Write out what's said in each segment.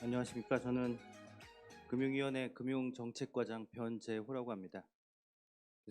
안녕하십니까. 저는 금융위원회 금융정책과장 변재호라고 합니다.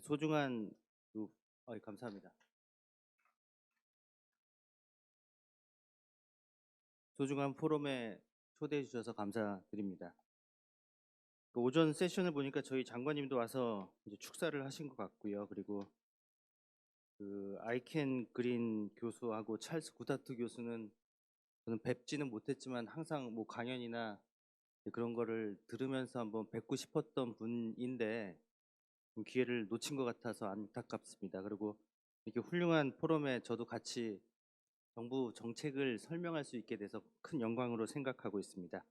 소중한 감사합니다. 소중한 포럼에 초대해 주셔서 감사드립니다. 오전 세션을 보니까 저희 장관님도 와서 이제 축사를 하신 것 같고요. 그리고 아이켄 그린 교수하고 찰스 구다트 교수는 저는 뵙지는 못했지만 항상 뭐 강연이나 그런 거를 들으면서 한번 뵙고 싶었던 분인데 좀 기회를 놓친 것 같아서 안타깝습니다. 그리고 이렇게 훌륭한 포럼에 저도 같이 정부 정책을 설명할 수 있게 돼서 큰 영광으로 생각하고 있습니다.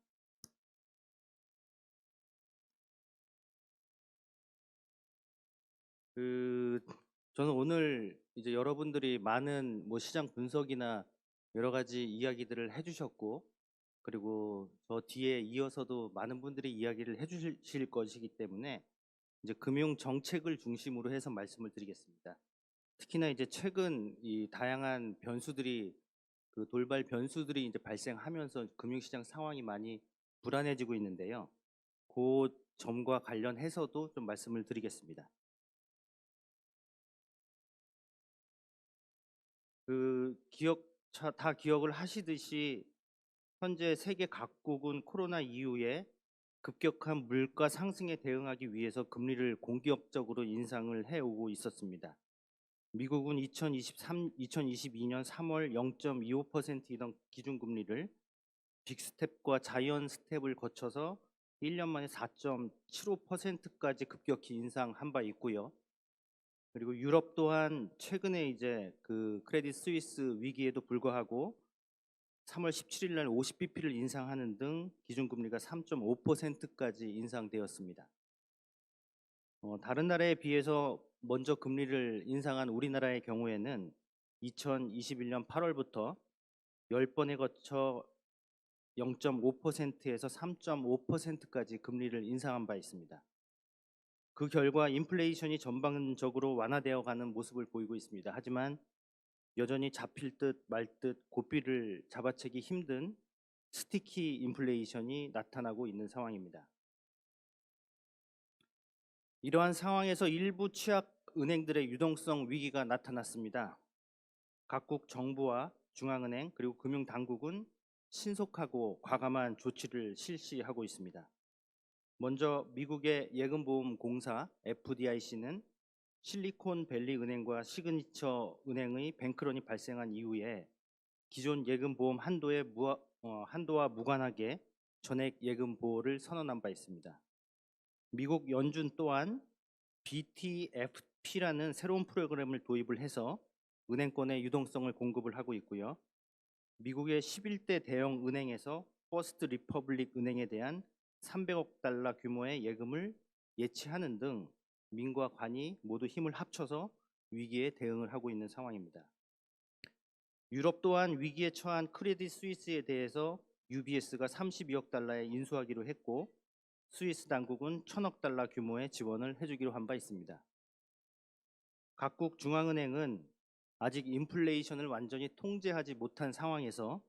저는 오늘 이제 여러분들이 많은 뭐 시장 분석이나 여러 가지 이야기들을 해주셨고, 그리고 저 뒤에 이어서도 많은 분들이 이야기를 해주실 것이기 때문에 이제 금융 정책을 중심으로 해서 말씀을 드리겠습니다. 특히나 이제 최근 이 다양한 변수들이 돌발 변수들이 이제 발생하면서 금융시장 상황이 많이 불안해지고 있는데요. 그 점과 관련해서도 좀 말씀을 드리겠습니다. 다 기억을 하시듯이 현재 세계 각국은 코로나 이후에 급격한 물가 상승에 대응하기 위해서 금리를 공기업적으로 인상을 해오고 있었습니다. 미국은 2022년 3월 0.25%이던 기준금리를 빅스텝과 자이언 스텝을 거쳐서 1년 만에 4.75%까지 급격히 인상한 바 있고요. 그리고 유럽 또한 최근에 이제 크레딧 스위스 위기에도 불구하고 3월 17일 날 50bp를 인상하는 등 기준금리가 3.5%까지 인상되었습니다. 다른 나라에 비해서 먼저 금리를 인상한 우리나라의 경우에는 2021년 8월부터 10번에 거쳐 0.5%에서 3.5%까지 금리를 인상한 바 있습니다. 그 결과 인플레이션이 전반적으로 완화되어 가는 모습을 보이고 있습니다. 하지만 여전히 잡힐 듯 말 듯 고삐를 잡아채기 힘든 스티키 인플레이션이 나타나고 있는 상황입니다. 이러한 상황에서 일부 취약 은행들의 유동성 위기가 나타났습니다. 각국 정부와 중앙은행 그리고 금융당국은 신속하고 과감한 조치를 실시하고 있습니다. 먼저 미국의 예금보험공사 FDIC는 실리콘밸리 은행과 시그니처 은행의 뱅크런이 발생한 이후에 기존 예금보험 한도와 무관하게 전액 예금 보호를 선언한 바 있습니다. 미국 연준 또한 BTFP라는 새로운 프로그램을 도입을 해서 은행권의 유동성을 공급을 하고 있고요. 미국의 11대 대형 은행에서 퍼스트 리퍼블릭 은행에 대한 300억 달러 규모의 예금을 예치하는 등 민과 관이 모두 힘을 합쳐서 위기에 대응을 하고 있는 상황입니다. 유럽 또한 위기에 처한 크레딧 스위스에 대해서 UBS가 32억 달러에 인수하기로 했고 스위스 당국은 1,000억 달러 규모의 지원을 해주기로 한 바 있습니다. 각국 중앙은행은 아직 인플레이션을 완전히 통제하지 못한 상황에서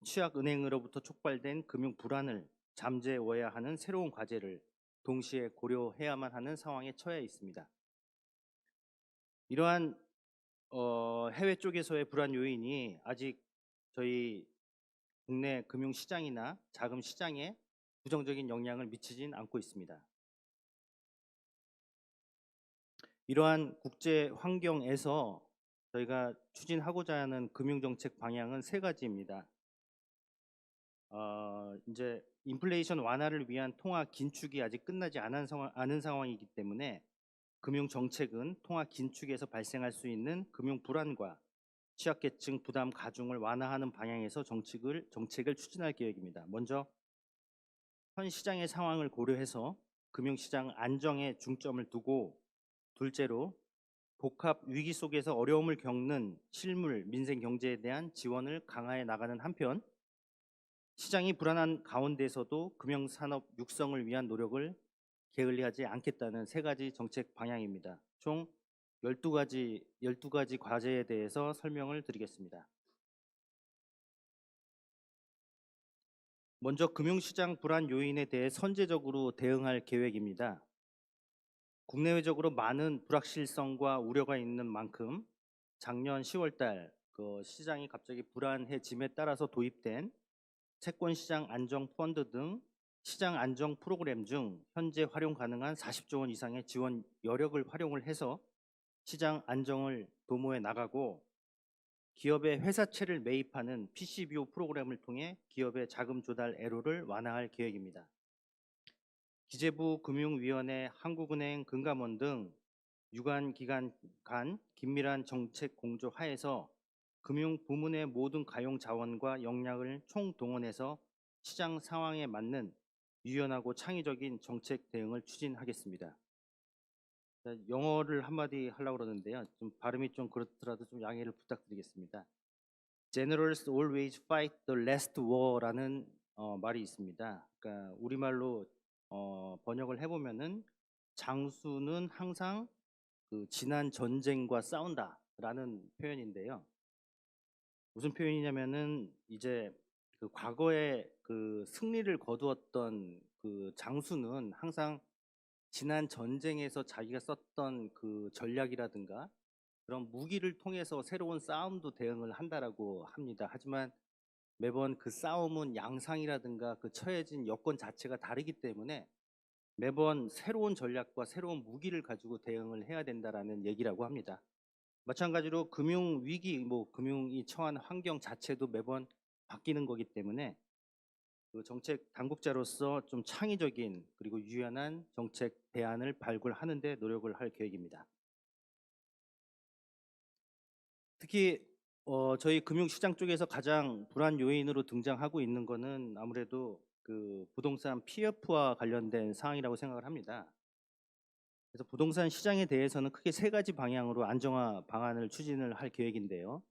취약은행으로부터 촉발된 금융 불안을 잠재워야 하는 새로운 과제를 동시에 고려해야만 하는 상황에 처해 있습니다. 이러한 해외 쪽에서의 불안 요인이 아직 저희 국내 금융시장이나 자금 시장에 부정적인 영향을 미치진 않고 있습니다. 이러한 국제 환경에서 저희가 추진하고자 하는 금융정책 방향은 세 가지입니다. 이제 인플레이션 완화를 위한 통화 긴축이 아직 끝나지 않은 상황이기 때문에 금융정책은 통화 긴축에서 발생할 수 있는 금융 불안과 취약계층 부담 가중을 완화하는 방향에서 정책을 추진할 계획입니다. 먼저 현 시장의 상황을 고려해서 금융시장 안정에 중점을 두고, 둘째로 복합 위기 속에서 어려움을 겪는 실물 민생 경제에 대한 지원을 강화해 나가는 한편 시장이 불안한 가운데서도 금융산업 육성을 위한 노력을 게을리하지 않겠다는 세 가지 정책 방향입니다. 총 12가지 과제에 대해서 설명을 드리겠습니다. 먼저 금융시장 불안 요인에 대해 선제적으로 대응할 계획입니다. 국내외적으로 많은 불확실성과 우려가 있는 만큼 작년 10월 달 그 시장이 갑자기 불안해짐에 따라서 도입된 채권시장 안정 펀드 등 시장 안정 프로그램 중 현재 활용 가능한 40조 원 이상의 지원 여력을 활용을 해서 시장 안정을 도모해 나가고, 기업의 회사채를 매입하는 PCBO 프로그램을 통해 기업의 자금 조달 애로를 완화할 계획입니다. 기재부 금융위원회, 한국은행, 금감원 등 유관 기관 간 긴밀한 정책 공조 하에서 금융 부문의 모든 가용 자원과 역량을 총동원해서 시장 상황에 맞는 유연하고 창의적인 정책 대응을 추진하겠습니다. 영어를 한마디 하려고 그러는데요. 좀 발음이 좀 그렇더라도 좀 양해를 부탁드리겠습니다. Generals always fight the last war라는 말이 있습니다. 그러니까 우리말로 번역을 해보면은 장수는 항상 그 지난 전쟁과 싸운다라는 표현인데요. 무슨 표현이냐면은 이제 그 과거에 그 승리를 거두었던 그 장수는 항상 지난 전쟁에서 자기가 썼던 그 전략이라든가 그런 무기를 통해서 새로운 싸움도 대응을 한다라고 합니다. 하지만 매번 그 싸움은 양상이라든가 그 처해진 여건 자체가 다르기 때문에 매번 새로운 전략과 새로운 무기를 가지고 대응을 해야 된다라는 얘기라고 합니다. 마찬가지로 금융 위기, 금융이 처한 환경 자체도 매번 바뀌는 거기 때문에 그 정책 당국자로서 좀 창의적인 그리고 유연한 정책 대안을 발굴하는 데 노력을 할 계획입니다. 특히 저희 금융시장 쪽에서 가장 불안 요인으로 등장하고 있는 거는 아무래도 그 부동산 PF와 관련된 사항이라고 생각을 합니다. 그래서 부동산 시장에 대해서는 크게 세 가지 방향으로 안정화 방안을 추진을 할 계획인데요.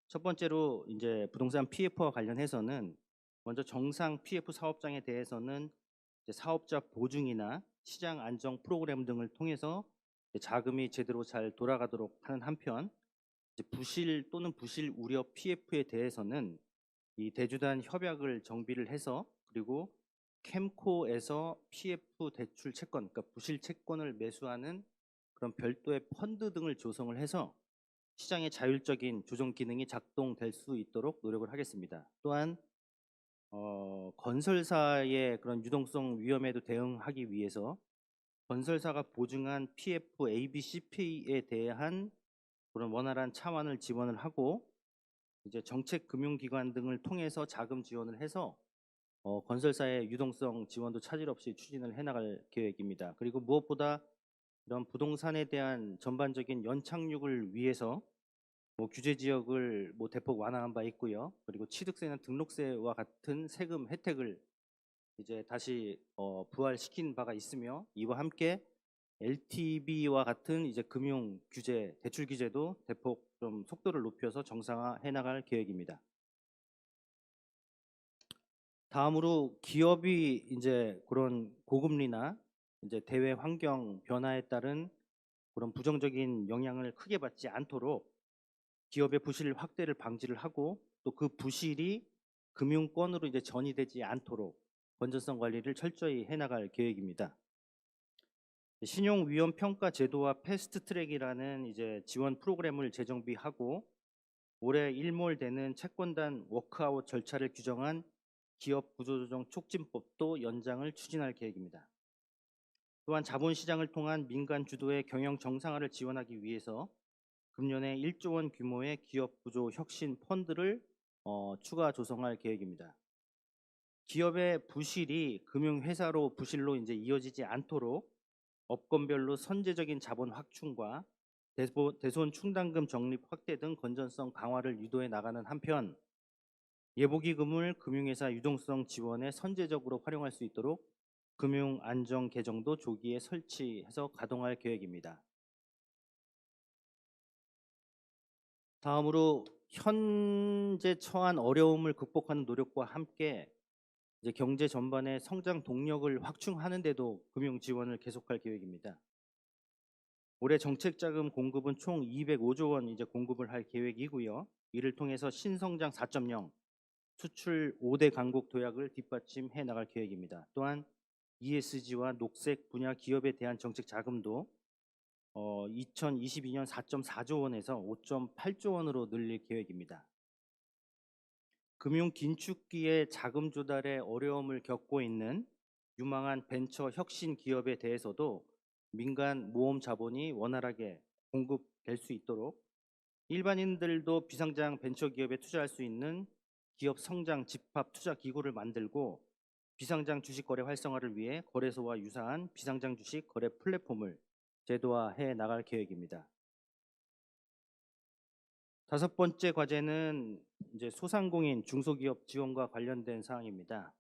첫 번째로 이제 부동산 PF와 관련해서는 먼저 정상 PF 사업장에 대해서는 이제 사업자 보증이나 시장 안정 프로그램 등을 통해서 자금이 제대로 잘 돌아가도록 하는 한편, 이제 부실 또는 부실 우려 PF에 대해서는 이 대주단 협약을 정비를 해서, 그리고 캠코에서 PF 대출 채권, 그러니까 부실 채권을 매수하는 그런 별도의 펀드 등을 조성을 해서 시장의 자율적인 조정 기능이 작동될 수 있도록 노력을 하겠습니다. 또한 건설사의 그런 유동성 위험에도 대응하기 위해서 건설사가 보증한 PF, ABCP에 대한 그런 원활한 차환을 지원을 하고, 이제 정책 금융기관 등을 통해서 자금 지원을 해서 건설사의 유동성 지원도 차질 없이 추진을 해나갈 계획입니다. 그리고 무엇보다 이런 부동산에 대한 전반적인 연착륙을 위해서 규제 지역을 대폭 완화한 바 있고요. 그리고 취득세나 등록세와 같은 세금 혜택을 이제 다시 부활시킨 바가 있으며, 이와 함께 LTV와 같은 이제 금융 규제, 대출 규제도 대폭 좀 속도를 높여서 정상화해 나갈 계획입니다. 다음으로 기업이 이제 그런 고금리나 이제 대외 환경 변화에 따른 그런 부정적인 영향을 크게 받지 않도록 기업의 부실 확대를 방지를 하고, 또 그 부실이 금융권으로 이제 전이되지 않도록 건전성 관리를 철저히 해나갈 계획입니다. 신용 위험 평가 제도와 패스트 트랙이라는 이제 지원 프로그램을 재정비하고, 올해 일몰되는 채권단 워크아웃 절차를 규정한 기업 구조조정 촉진법도 연장을 추진할 계획입니다. 또한 자본시장을 통한 민간 주도의 경영 정상화를 지원하기 위해서 금년에 1조 원 규모의 기업 구조 혁신 펀드를 추가 조성할 계획입니다. 기업의 부실이 금융회사로 부실로 이제 이어지지 않도록 업권별로 선제적인 자본 확충과 대손 충당금 적립 확대 등 건전성 강화를 유도해 나가는 한편, 예보기금을 금융회사 유동성 지원에 선제적으로 활용할 수 있도록 금융 안정 계정도 조기에 설치해서 가동할 계획입니다. 다음으로 현재 처한 어려움을 극복하는 노력과 함께 이제 경제 전반의 성장 동력을 확충하는 데도 금융 지원을 계속할 계획입니다. 올해 정책 자금 공급은 총 205조 원 이제 공급을 할 계획이고요. 이를 통해서 신성장 4.0, 수출 5대 강국 도약을 뒷받침해 나갈 계획입니다. 또한 ESG와 녹색 분야 기업에 대한 정책 자금도 2022년 4.4조 원에서 5.8조 원으로 늘릴 계획입니다. 금융 긴축기에 자금 조달에 어려움을 겪고 있는 유망한 벤처 혁신 기업에 대해서도 민간 모험 자본이 원활하게 공급될 수 있도록 일반인들도 비상장 벤처 기업에 투자할 수 있는 기업 성장 집합 투자 기구를 만들고 비상장 주식 거래 활성화를 위해 거래소와 유사한 비상장 주식 거래 플랫폼을 제도화해 나갈 계획입니다. 다섯 번째 과제는 이제 소상공인 중소기업 지원과 관련된 사항입니다.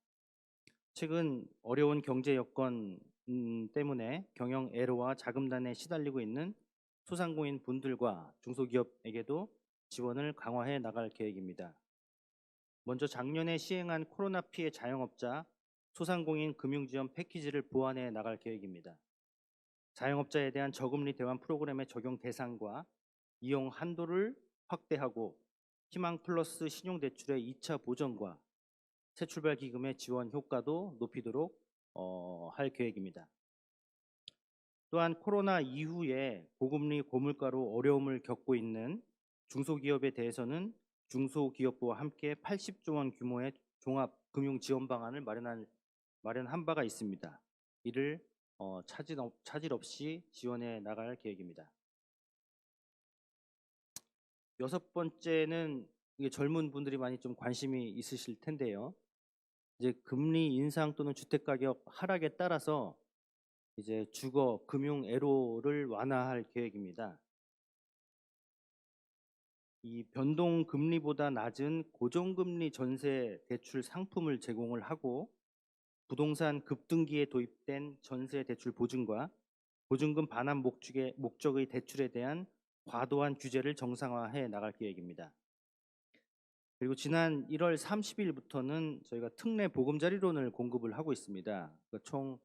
최근 어려운 경제 여건 때문에 경영 애로와 자금난에 시달리고 있는 소상공인 분들과 중소기업에게도 지원을 강화해 나갈 계획입니다. 먼저 작년에 시행한 코로나 피해 자영업자 소상공인 금융지원 패키지를 보완해 나갈 계획입니다. 자영업자에 대한 저금리 대환 프로그램의 적용 대상과 이용 한도를 확대하고 희망 플러스 신용대출의 2차 보전과 새출발 기금의 지원 효과도 높이도록 할 계획입니다. 또한 코로나 이후에 고금리 고물가로 어려움을 겪고 있는 중소기업에 대해서는 중소기업부와 함께 80조 원 규모의 종합금융 지원 방안을 마련한 바가 있습니다. 이를 차질 없이 지원해 나갈 계획입니다. 여섯 번째는 이게 젊은 분들이 많이 좀 관심이 있으실 텐데요. 이제 금리 인상 또는 주택 가격 하락에 따라서 이제 주거 금융 애로를 완화할 계획입니다. 이 변동 금리보다 낮은 고정금리 전세 대출 상품을 제공을 하고 부동산 급등기에 도입된 전세 대출 보증과 보증금 반환 목적의 대출에 대한 과도한 규제를 정상화해 나갈 계획입니다. 그리고 지난 1월 30일부터는 저희가 특례 보금자리론을 공급을 하고 있습니다. 총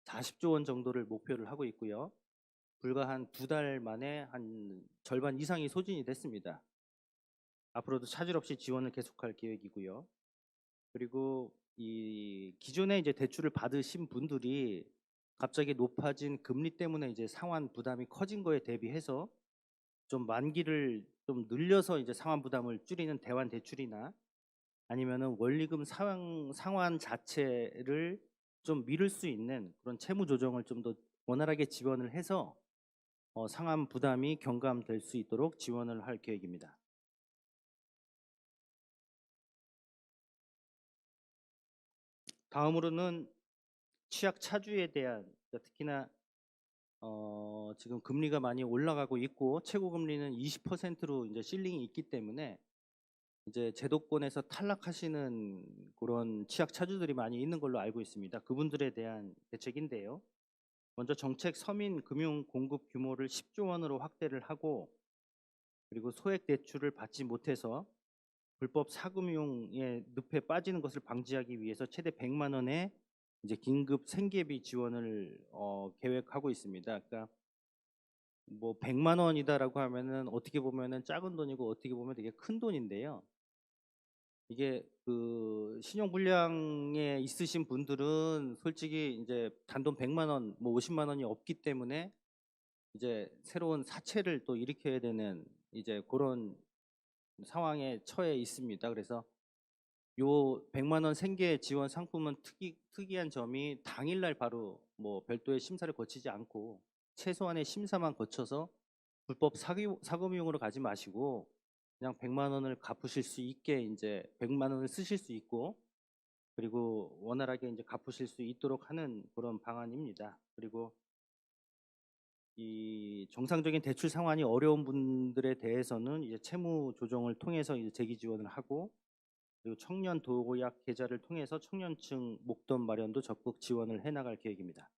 40조 원 정도를 목표를 하고 있고요. 불과 한 2달 만에 한 절반 이상이 소진이 됐습니다. 앞으로도 차질 없이 지원을 계속할 계획이고요. 그리고 이 기존에 이제 대출을 받으신 분들이 갑자기 높아진 금리 때문에 이제 상환 부담이 커진 거에 대비해서 좀 만기를 좀 늘려서 이제 상환 부담을 줄이는 대환 대출이나 아니면은 원리금 상환 자체를 좀 미룰 수 있는 그런 채무 조정을 좀 더 원활하게 지원을 해서 상환 부담이 경감될 수 있도록 지원을 할 계획입니다. 다음으로는 취약 차주에 대한 특히나 지금 금리가 많이 올라가고 있고 최고 금리는 20%로 이제 실링이 있기 때문에 이제 제도권에서 탈락하시는 그런 취약 차주들이 많이 있는 걸로 알고 있습니다. 그분들에 대한 대책인데요. 먼저 정책 서민 금융 공급 규모를 10조 원으로 확대를 하고 그리고 소액 대출을 받지 못해서 불법 사금융의 늪에 빠지는 것을 방지하기 위해서 최대 100만 원의 이제 긴급 생계비 지원을 계획하고 있습니다. 그러니까 뭐 100만 원이다라고 하면은 어떻게 보면은 작은 돈이고 어떻게 보면 되게 큰 돈인데요. 이게 그 신용 불량에 있으신 분들은 솔직히 이제 단돈 100만 원, 뭐 50만 원이 없기 때문에 이제 새로운 사채를 또 일으켜야 되는 이제 그런 상황에 처해 있습니다. 그래서 요 100만 원 생계 지원 상품은 특이한 점이 당일날 바로 뭐 별도의 심사를 거치지 않고 최소한의 심사만 거쳐서 불법 사금융으로 가지 마시고 그냥 100만 원을 갚으실 수 있게 이제 100만 원을 쓰실 수 있고 그리고 원활하게 이제 갚으실 수 있도록 하는 그런 방안입니다. 그리고 이 정상적인 대출 상환이 어려운 분들에 대해서는 이제 채무 조정을 통해서 이제 재기 지원을 하고 그리고 청년 도약 계좌를 통해서 청년층 목돈 마련도 적극 지원을 해나갈 계획입니다.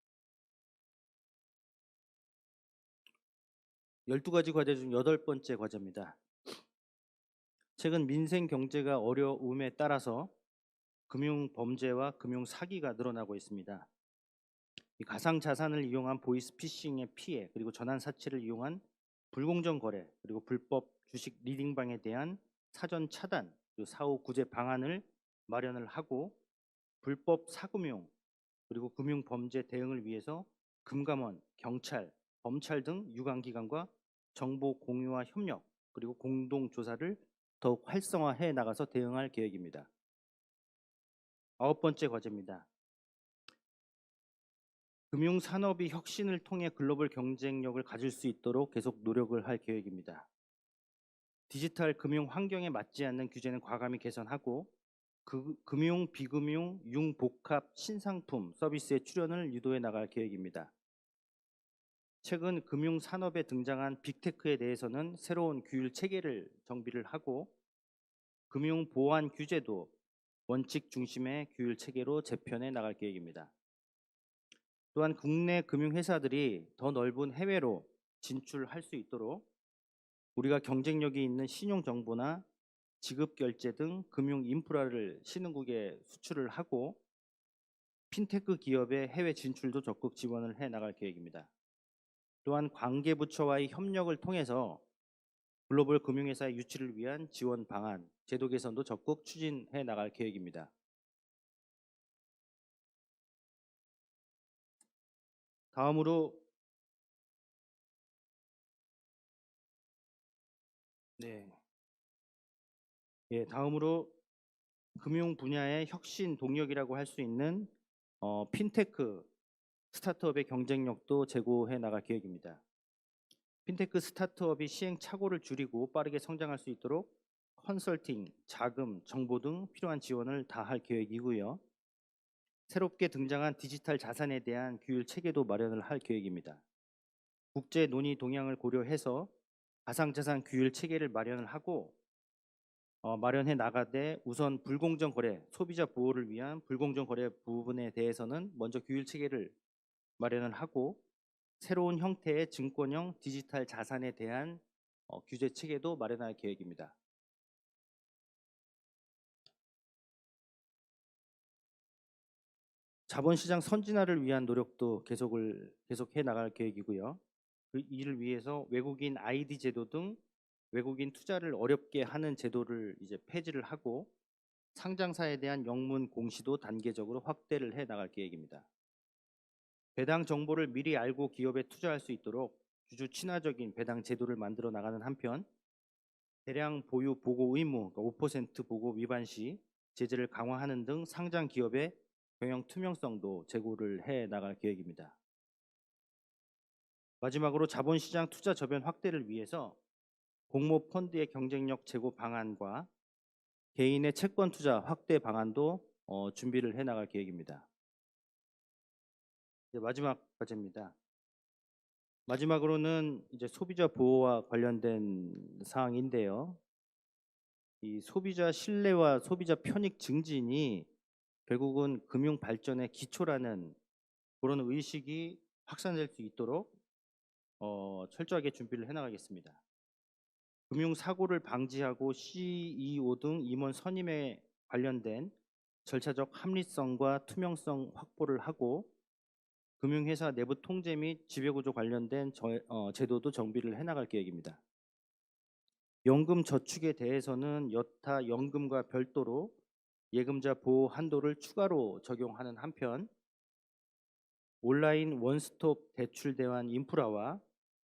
12가지 과제 중 8번째 과제입니다. 최근 민생 경제가 어려움에 따라서 금융 범죄와 금융 사기가 늘어나고 있습니다. 이 가상 자산을 이용한 보이스피싱의 피해 그리고 전환 사채를 이용한 불공정 거래 그리고 불법 주식 리딩방에 대한 사전 차단 그리고 사후 구제 방안을 마련을 하고 불법 사금융 그리고 금융범죄 대응을 위해서 금감원, 경찰, 검찰 등 유관기관과 정보 공유와 협력 그리고 공동 조사를 더욱 활성화해 나가서 대응할 계획입니다. 9번째 과제입니다. 금융산업이 혁신을 통해 글로벌 경쟁력을 가질 수 있도록 계속 노력을 할 계획입니다. 디지털 금융 환경에 맞지 않는 규제는 과감히 개선하고 금융, 비금융, 융복합 신상품 서비스의 출현을 유도해 나갈 계획입니다. 최근 금융산업에 등장한 빅테크에 대해서는 새로운 규율 체계를 정비를 하고 금융 보안 규제도 원칙 중심의 규율 체계로 재편해 나갈 계획입니다. 또한 국내 금융회사들이 더 넓은 해외로 진출할 수 있도록 우리가 경쟁력이 있는 신용정보나 지급결제 등 금융 인프라를 신흥국에 수출을 하고 핀테크 기업의 해외 진출도 적극 지원을 해 나갈 계획입니다. 또한 관계부처와의 협력을 통해서 글로벌 금융회사의 유치를 위한 지원 방안, 제도 개선도 적극 추진해 나갈 계획입니다. 다음으로 다음으로 금융 분야의 혁신 동력이라고 할 수 있는 핀테크 스타트업의 경쟁력도 제고해 나갈 계획입니다. 핀테크 스타트업이 시행착오를 줄이고 빠르게 성장할 수 있도록 컨설팅, 자금, 정보 등 필요한 지원을 다 할 계획이고요. 새롭게 등장한 디지털 자산에 대한 규율 체계도 마련을 할 계획입니다. 국제 논의 동향을 고려해서 가상자산 규율 체계를 마련을 하고 마련해 나가되 우선 불공정 거래, 소비자 보호를 위한 불공정 거래 부분에 대해서는 먼저 규율 체계를 마련을 하고 새로운 형태의 증권형 디지털 자산에 대한 규제 체계도 마련할 계획입니다. 자본시장 선진화를 위한 노력도 계속해 나갈 계획이고요. 이를 위해서 외국인 ID 제도 등 외국인 투자를 어렵게 하는 제도를 이제 폐지를 하고 상장사에 대한 영문 공시도 단계적으로 확대를 해 나갈 계획입니다. 배당 정보를 미리 알고 기업에 투자할 수 있도록 주주 친화적인 배당 제도를 만들어 나가는 한편 대량 보유 보고 의무, 그러니까 5% 보고 위반 시 제재를 강화하는 등 상장 기업의 경영 투명성도 제고를 해 나갈 계획입니다. 마지막으로 자본시장 투자 저변 확대를 위해서 공모 펀드의 경쟁력 제고 방안과 개인의 채권 투자 확대 방안도 준비를 해 나갈 계획입니다. 이제 마지막 과제입니다. 마지막으로는 이제 소비자 보호와 관련된 사항인데요. 이 소비자 신뢰와 소비자 편익 증진이 결국은 금융 발전의 기초라는 그런 의식이 확산될 수 있도록 철저하게 준비를 해나가겠습니다. 금융 사고를 방지하고 CEO 등 임원 선임에 관련된 절차적 합리성과 투명성 확보를 하고 금융회사 내부 통제 및 지배구조 관련된 제도도 정비를 해나갈 계획입니다. 연금 저축에 대해서는 여타 연금과 별도로 예금자 보호 한도를 추가로 적용하는 한편 온라인 원스톱 대출 대환 인프라와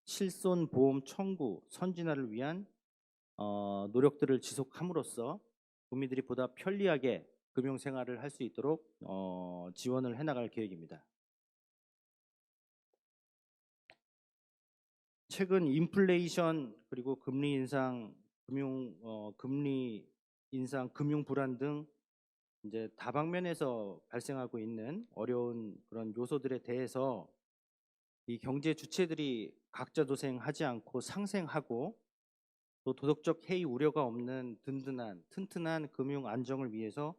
실손 보험 청구 선진화를 위한 노력들을 지속함으로써 국민들이 보다 편리하게 금융 생활을 할 수 있도록 지원을 해나갈 계획입니다. 최근 인플레이션 그리고 금리 인상, 금리 인상, 금융 불안 등 이제 다방면에서 발생하고 있는 어려운 그런 요소들에 대해서 이 경제 주체들이 각자 도생하지 않고 상생하고 또 도덕적 해이 우려가 없는 튼튼한 금융 안정을 위해서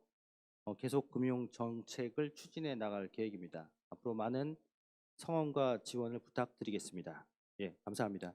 계속 금융 정책을 추진해 나갈 계획입니다. 앞으로 많은 성원과 지원을 부탁드리겠습니다. 예, 감사합니다.